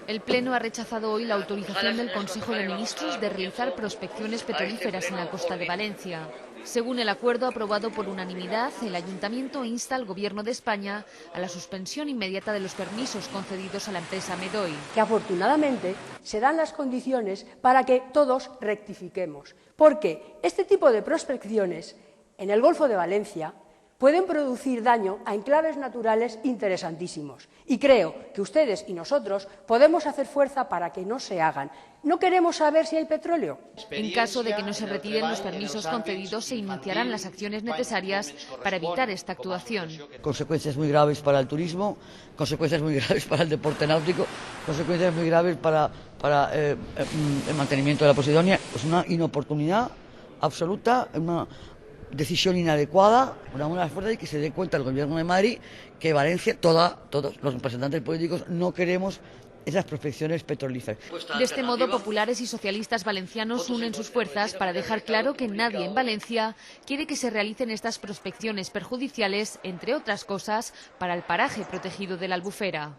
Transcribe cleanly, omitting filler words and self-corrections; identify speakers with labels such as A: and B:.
A: El Pleno ha rechazado hoy la autorización del Consejo de Ministros de realizar prospecciones petrolíferas en la costa de Valencia. Según el acuerdo aprobado por unanimidad, el Ayuntamiento insta al Gobierno de España a la suspensión inmediata de los permisos concedidos a la empresa Medoy.
B: Que afortunadamente se dan las condiciones para que todos rectifiquemos, porque este tipo de prospecciones en el Golfo de Valencia pueden producir daño a enclaves naturales interesantísimos. Y creo que ustedes y nosotros podemos hacer fuerza para que no se hagan. ¿No queremos saber si hay petróleo?
A: En caso de que no se retiren los permisos concedidos, se iniciarán las acciones necesarias para evitar esta actuación.
C: Consecuencias muy graves para el turismo, consecuencias muy graves para el deporte náutico, consecuencias muy graves para el mantenimiento de la Posidonia. Es una inoportunidad absoluta, una decisión inadecuada, una buena fuerza, y que se dé cuenta el Gobierno de Madrid que Valencia, todos los representantes políticos, no queremos esas prospecciones petrolíferas.
A: De este modo, populares y socialistas valencianos unen sus fuerzas para dejar claro que nadie en Valencia quiere que se realicen estas prospecciones perjudiciales, entre otras cosas, para el paraje protegido de la Albufera.